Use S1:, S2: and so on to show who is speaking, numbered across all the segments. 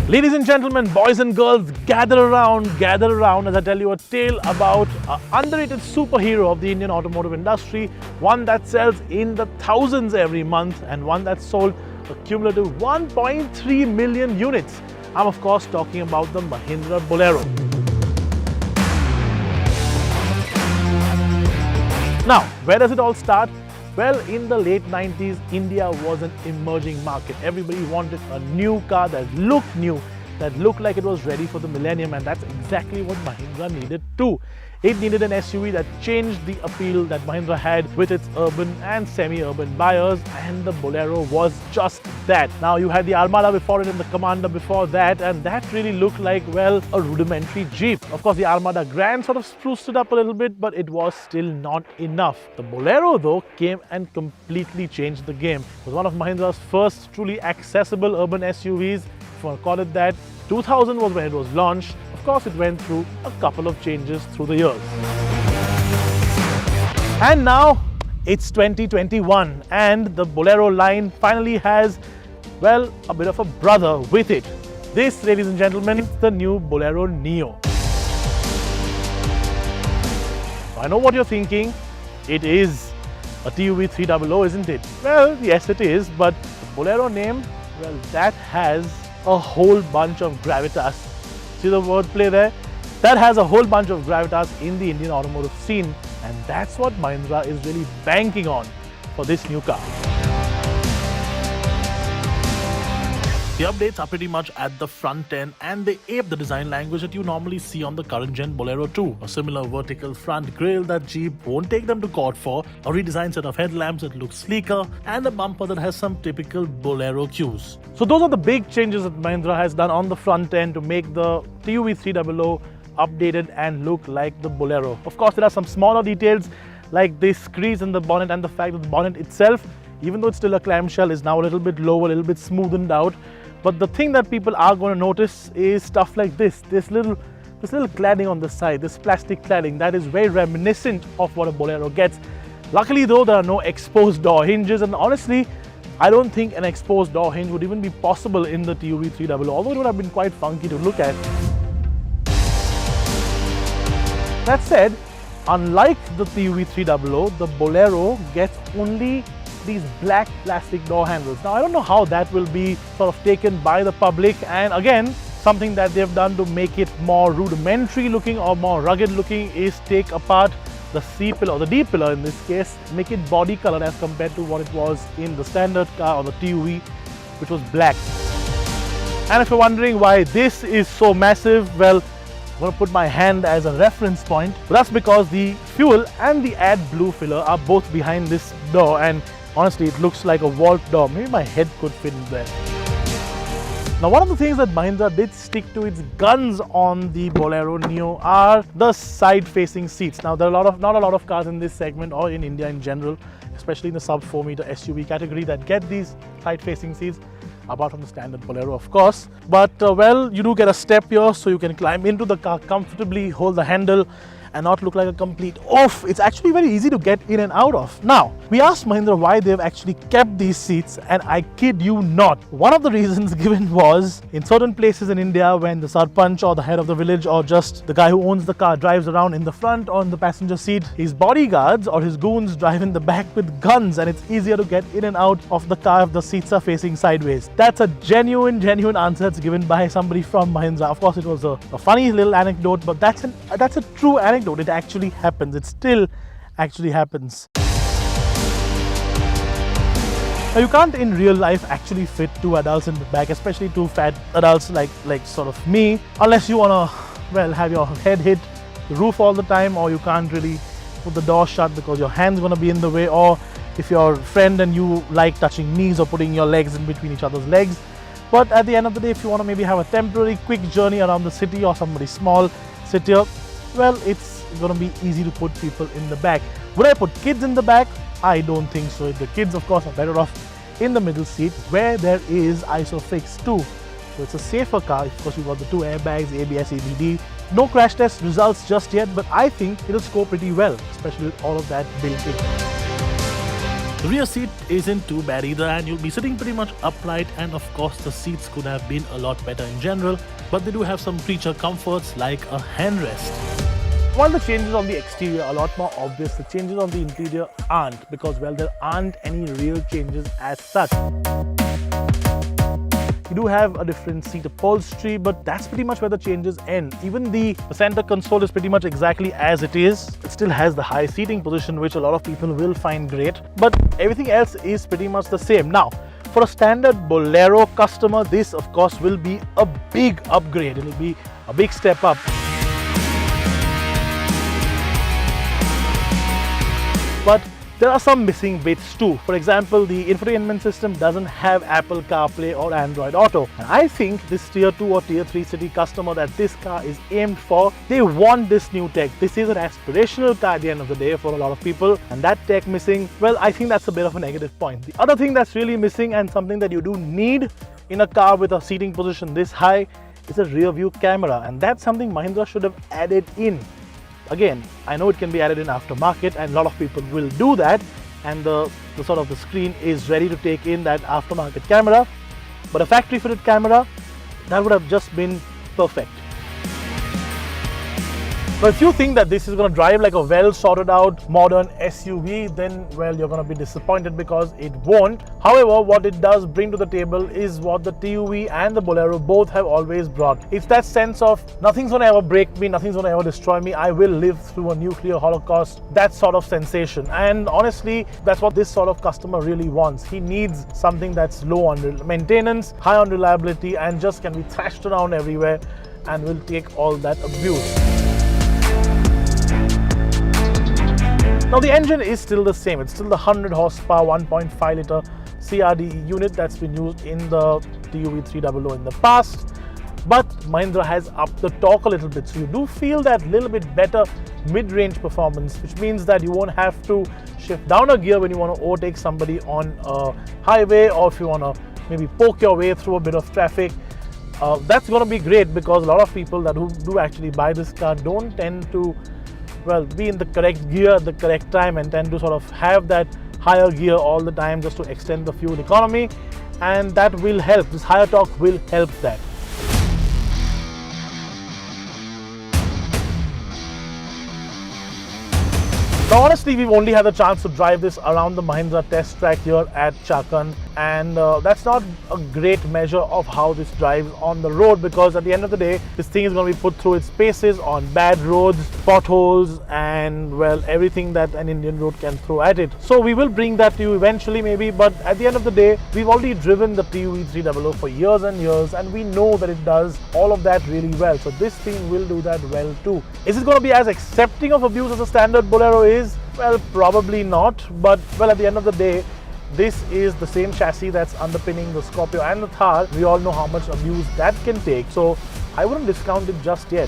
S1: Ladies and gentlemen, boys and girls, gather around as I tell you a tale about an underrated superhero of the Indian automotive industry, one that sells in the thousands every month and one that sold a cumulative 1.3 million units. I'm of course talking about the Mahindra Bolero. Now, where does it all start? Well, in the late 90s, India was an emerging market. Everybody wanted a new car that looked new, that looked like it was ready for the millennium, and that's exactly what Mahindra needed too. It needed an SUV that changed the appeal that Mahindra had with its urban and semi-urban buyers, and the Bolero was just that. Now, you had the Armada before it and the Commander before that, and that really looked like, well, a rudimentary Jeep. Of course, the Armada Grand sort of spruced it up a little bit, but it was still not enough. The Bolero, though, came and completely changed the game. It was one of Mahindra's first truly accessible urban SUVs, if you want to call it that. 2000 was when it was launched. Of course, it went through a couple of changes through the years. And now it's 2021 and the Bolero line finally has, well, a bit of a brother with it. This, ladies and gentlemen, is the new Bolero Neo. I know what you're thinking. It is a TUV 300, isn't it? Well, yes it is, but the Bolero name, well, that has a whole bunch of gravitas. See the wordplay there? That has a whole bunch of gravitas in the Indian automotive scene, and that's what Mahindra is really banking on for this new car. The updates are pretty much at the front end and they ape the design language that you normally see on the current gen Bolero 2. A similar vertical front grille that Jeep won't take them to court for, a redesigned set of headlamps that look sleeker, and a bumper that has some typical Bolero cues. So those are the big changes that Mahindra has done on the front end to make the TUV 300 updated and look like the Bolero. Of course, there are some smaller details like this crease in the bonnet and the fact that the bonnet itself, even though it's still a clamshell, is now a little bit lower, a little bit smoothened out. But the thing that people are going to notice is stuff like this little cladding on the side, this plastic cladding that is very reminiscent of what a Bolero gets. Luckily though, there are no exposed door hinges, and honestly, I don't think an exposed door hinge would even be possible in the TUV 300, although it would have been quite funky to look at. That said, unlike the TUV 300, the Bolero gets only these black plastic door handles. Now, I don't know how that will be sort of taken by the public, and again, something that they've done to make it more rudimentary looking or more rugged looking is take apart the C-pillar, or the D-pillar in this case, make it body colored as compared to what it was in the standard car or the TUV, which was black. And if you're wondering why this is so massive, well, I'm going to put my hand as a reference point. But that's because the fuel and the AdBlue filler are both behind this door, and honestly, it looks like a vault door. Maybe my head could fit in there. Now, one of the things that Mahindra did stick to its guns on the Bolero Neo are the side-facing seats. Now, there are not a lot of cars in this segment or in India in general, especially in the sub 4 meter SUV category, that get these side-facing seats, apart from the standard Bolero, of course. But well, you do get a step here, so you can climb into the car comfortably, hold the handle, and not look like a complete oof. It's actually very easy to get in and out of. Now, we asked Mahindra why they've actually kept these seats, and I kid you not, one of the reasons given was, in certain places in India, when the sarpanch or the head of the village or just the guy who owns the car drives around in the front or in the passenger seat, his bodyguards or his goons drive in the back with guns, and it's easier to get in and out of the car if the seats are facing sideways. That's a genuine answer that's given by somebody from Mahindra. Of course, it was a funny little anecdote, but that's a true anecdote. It actually happens. It still actually happens. Now, you can't in real life actually fit two adults in the back, especially two fat adults like sort of me, unless you want to, well, have your head hit the roof all the time, or you can't really put the door shut because your hand's going to be in the way, or if you're a friend and you like touching knees or putting your legs in between each other's legs. But at the end of the day, if you want to maybe have a temporary quick journey around the city or somebody small sit here, well, it's going to be easy to put people in the back. Would I put kids in the back? I don't think so. The kids, of course, are better off in the middle seat where there is ISOFIX 2. So it's a safer car. Of course, you've got the two airbags, ABS, ABD. No crash test results just yet, but I think it'll score pretty well, especially with all of that built in. The rear seat isn't too bad either, and you'll be sitting pretty much upright, and of course the seats could have been a lot better in general, but they do have some creature comforts like a handrest. While the changes on the exterior are a lot more obvious, the changes on the interior aren't, because well, there aren't any real changes as such. You do have a different seat upholstery, but that's pretty much where the changes end. Even the center console is pretty much exactly as it is. It still has the high seating position, which a lot of people will find great, but everything else is pretty much the same. Now, for a standard Bolero customer, this of course will be a big upgrade. It'll be a big step up. But there are some missing bits too. For example, the infotainment system doesn't have Apple CarPlay or Android Auto. And I think this tier 2 or tier 3 city customer that this car is aimed for, they want this new tech. This is an aspirational car at the end of the day for a lot of people, and that tech missing, well, I think that's a bit of a negative point. The other thing that's really missing, and something that you do need in a car with a seating position this high, is a rear view camera, and that's something Mahindra should have added in. Again, I know it can be added in aftermarket, and a lot of people will do that, and the screen is ready to take in that aftermarket camera, but a factory fitted camera, that would have just been perfect. But if you think that this is going to drive like a well sorted out modern SUV, then well, you're going to be disappointed, because it won't. However, what it does bring to the table is what the TUV and the Bolero both have always brought. It's that sense of nothing's going to ever break me, nothing's going to ever destroy me, I will live through a nuclear holocaust, that sort of sensation. And honestly, that's what this sort of customer really wants. He needs something that's low on maintenance, high on reliability, and just can be thrashed around everywhere and will take all that abuse. Now the engine is still the same. It's still the 100 horsepower 1.5 litre CRD unit that's been used in the TUV 300 in the past, but Mahindra has upped the torque a little bit, so you do feel that little bit better mid-range performance, which means that you won't have to shift down a gear when you want to overtake somebody on a highway, or if you want to maybe poke your way through a bit of traffic. That's going to be great, because a lot of people that who do actually buy this car don't tend to be in the correct gear at the correct time, and tend to sort of have that higher gear all the time just to extend the fuel economy, and that will help. This higher torque will help that. Now honestly, we've only had the chance to drive this around the Mahindra test track here at Chakan, and that's not a great measure of how this drives on the road, because at the end of the day, this thing is going to be put through its paces on bad roads, potholes, and well, everything that an Indian road can throw at it. So we will bring that to you eventually maybe, but at the end of the day, we've already driven the TUV 300 for years and years, and we know that it does all of that really well. So this thing will do that well too. Is it going to be as accepting of abuse as a standard Bolero is? Well, probably not, but well, at the end of the day, this is the same chassis that's underpinning the Scorpio and the Thar. We all know how much abuse that can take, so I wouldn't discount it just yet.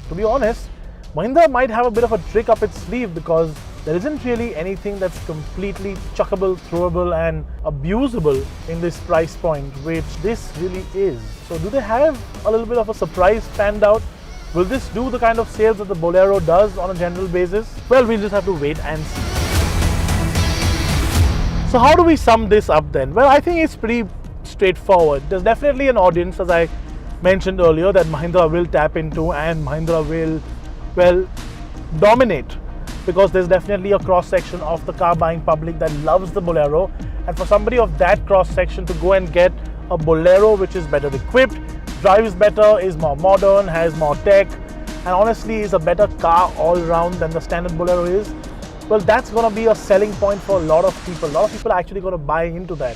S1: To be honest, Mahindra might have a bit of a trick up its sleeve, because there isn't really anything that's completely chuckable, throwable and abusable in this price point, which this really is. So do they have a little bit of a surprise planned out? Will this do the kind of sales that the Bolero does on a general basis? Well, we'll just have to wait and see. So how do we sum this up then? Well, I think it's pretty straightforward. There's definitely an audience, as I mentioned earlier, that Mahindra will tap into, and Mahindra will, well, dominate, because there's definitely a cross-section of the car buying public that loves the Bolero, and for somebody of that cross-section to go and get a Bolero which is better equipped, drives better, is more modern, has more tech, and honestly is a better car all around than the standard Bolero is, well, that's going to be a selling point for a lot of people. A lot of people are actually going to buy into that.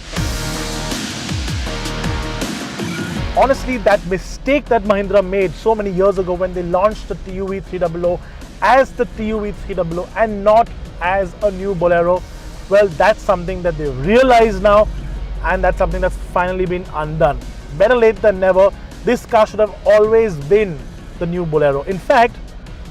S1: Honestly, that mistake that Mahindra made so many years ago when they launched the TUV 300 as the TUV 300 and not as a new Bolero, well, that's something that they realize now, and that's something that's finally been undone. Better late than never. This car should have always been the new Bolero. In fact,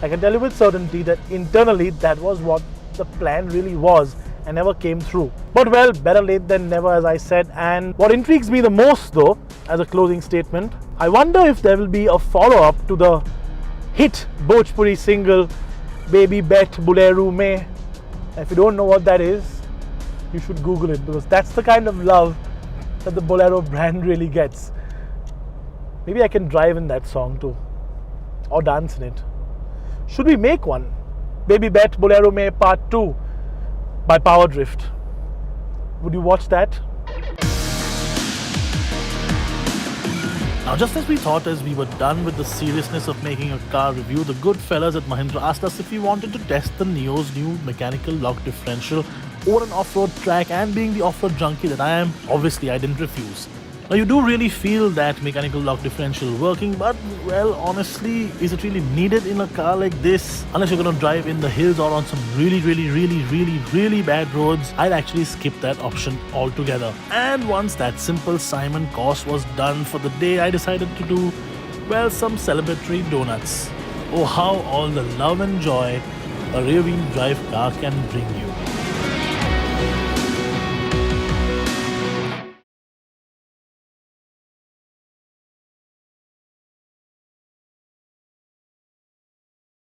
S1: I can tell you with certainty that internally that was what the plan really was and never came through. But well, better late than never, as I said. And what intrigues me the most though, as a closing statement, I wonder if there will be a follow-up to the hit Bhojpuri single Baby Bet Bolero Mein. And if you don't know what that is, you should Google it, because that's the kind of love that the Bolero brand really gets. Maybe I can drive in that song too, or dance in it. Should we make one? Baby Bet Bolero Mein Part 2 by Power Drift. Would you watch that? Now, just as we thought as we were done with the seriousness of making a car review, the good fellas at Mahindra asked us if we wanted to test the Neo's new mechanical lock differential over an off-road track, and being the off-road junkie that I am, obviously I didn't refuse. Now, you do really feel that mechanical lock differential working, but well, honestly, is it really needed in a car like this? Unless you're going to drive in the hills or on some really bad roads, I'd actually skip that option altogether. And once that simple Simon course was done for the day, I decided to do, well, some celebratory donuts. Oh, how all the love and joy a rear-wheel drive car can bring you.